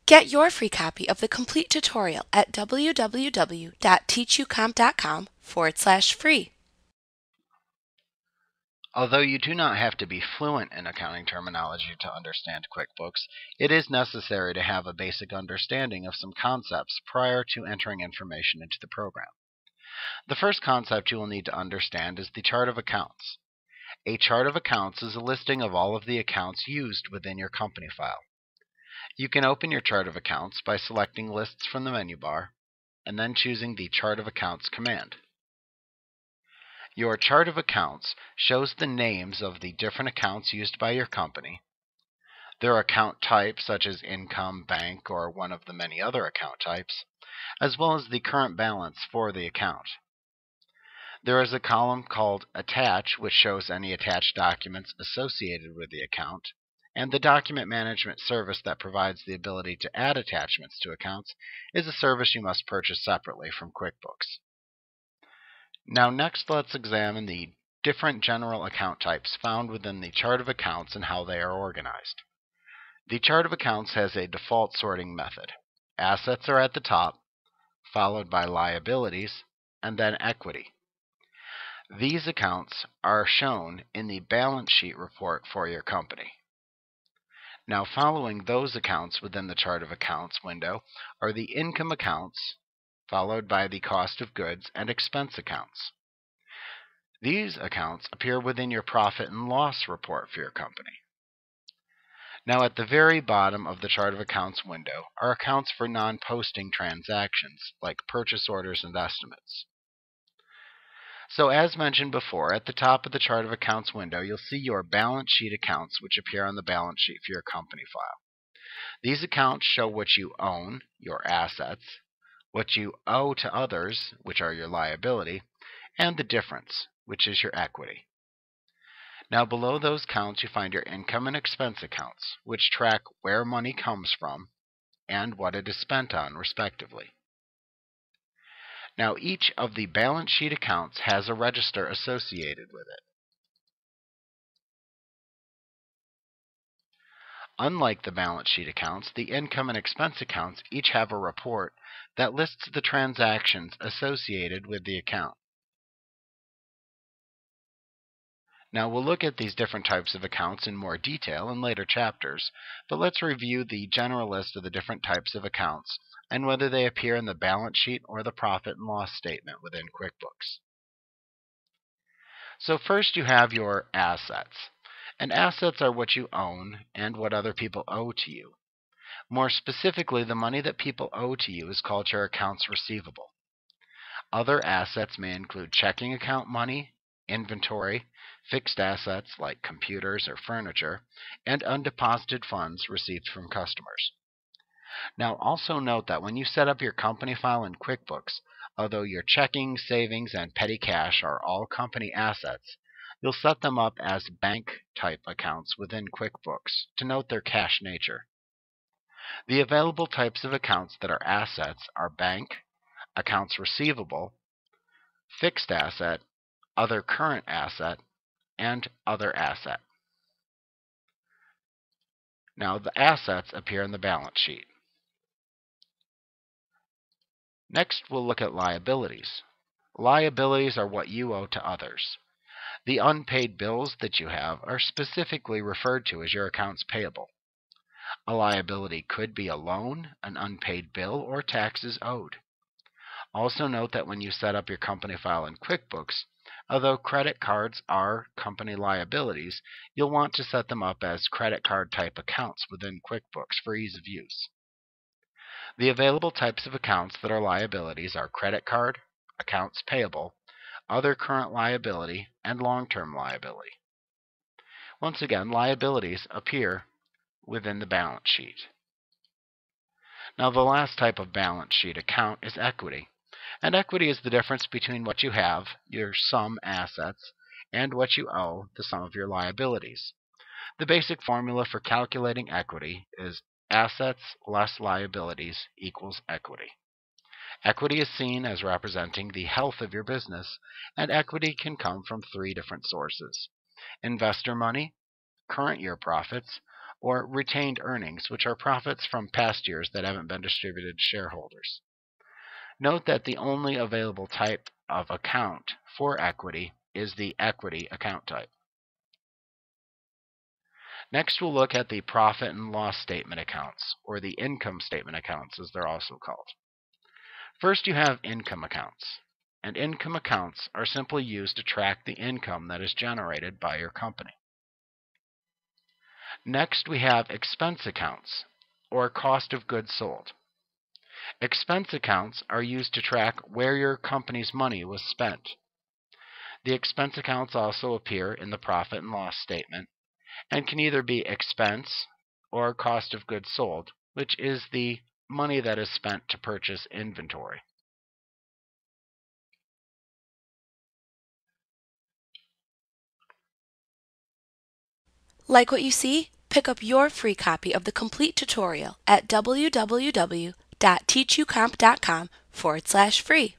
Get your free copy of the complete tutorial at www.teachucomp.com/free. Although you do not have to be fluent in accounting terminology to understand QuickBooks, it is necessary to have a basic understanding of some concepts prior to entering information into the program. The first concept you will need to understand is the chart of accounts. A chart of accounts is a listing of all of the accounts used within your company file. You can open your chart of accounts by selecting Lists from the menu bar and then choosing the Chart of Accounts command. Your chart of accounts shows the names of the different accounts used by your company, their account type such as income, bank, or one of the many other account types, as well as the current balance for the account. There is a column called Attach, which shows any attached documents associated with the account, and the document management service that provides the ability to add attachments to accounts is a service you must purchase separately from QuickBooks. Now next, let's examine the different general account types found within the chart of accounts and how they are organized. The chart of accounts has a default sorting method. Assets are at the top, followed by liabilities, and then equity. These accounts are shown in the balance sheet report for your company. Now, following those accounts within the chart of accounts window are the income accounts, followed by the cost of goods and expense accounts. These accounts appear within your profit and loss report for your company. Now, at the very bottom of the chart of accounts window are accounts for non-posting transactions, like purchase orders and estimates. So as mentioned before, at the top of the chart of accounts window, you'll see your balance sheet accounts, which appear on the balance sheet for your company file. These accounts show what you own, your assets, what you owe to others, which are your liability, and the difference, which is your equity. Now below those accounts, you find your income and expense accounts, which track where money comes from and what it is spent on, respectively. Now, each of the balance sheet accounts has a register associated with it. Unlike the balance sheet accounts, the income and expense accounts each have a report that lists the transactions associated with the account. Now, we'll look at these different types of accounts in more detail in later chapters, but let's review the general list of the different types of accounts and whether they appear in the balance sheet or the profit and loss statement within QuickBooks. So first you have your assets. And assets are what you own and what other people owe to you. More specifically, the money that people owe to you is called your accounts receivable. Other assets may include checking account money, inventory, fixed assets like computers or furniture, and undeposited funds received from customers. Now, also note that when you set up your company file in QuickBooks, although your checking, savings, and petty cash are all company assets, you'll set them up as bank-type accounts within QuickBooks to note their cash nature. The available types of accounts that are assets are bank, accounts receivable, fixed asset, other current asset, and other asset. Now, the assets appear in the balance sheet. Next, we'll look at liabilities. Liabilities are what you owe to others. The unpaid bills that you have are specifically referred to as your accounts payable. A liability could be a loan, an unpaid bill, or taxes owed. Also note that when you set up your company file in QuickBooks, although credit cards are company liabilities, you'll want to set them up as credit card type accounts within QuickBooks for ease of use. The available types of accounts that are liabilities are credit card, accounts payable, other current liability, and long-term liability. Once again, liabilities appear within the balance sheet. Now, the last type of balance sheet account is equity. And equity is the difference between what you have, your sum assets, and what you owe, the sum of your liabilities. The basic formula for calculating equity is assets less liabilities equals equity. Equity is seen as representing the health of your business, and equity can come from three different sources: investor money, current year profits, or retained earnings, which are profits from past years that haven't been distributed to shareholders. Note that the only available type of account for equity is the equity account type. Next, we'll look at the profit and loss statement accounts, or the income statement accounts as they're also called. First, you have income accounts. And income accounts are simply used to track the income that is generated by your company. Next, we have expense accounts, or cost of goods sold. Expense accounts are used to track where your company's money was spent. The expense accounts also appear in the profit and loss statement and can either be expense or cost of goods sold, which is the money that is spent to purchase inventory. Like what you see? Pick up your free copy of the complete tutorial at www.teachucomp.com/free.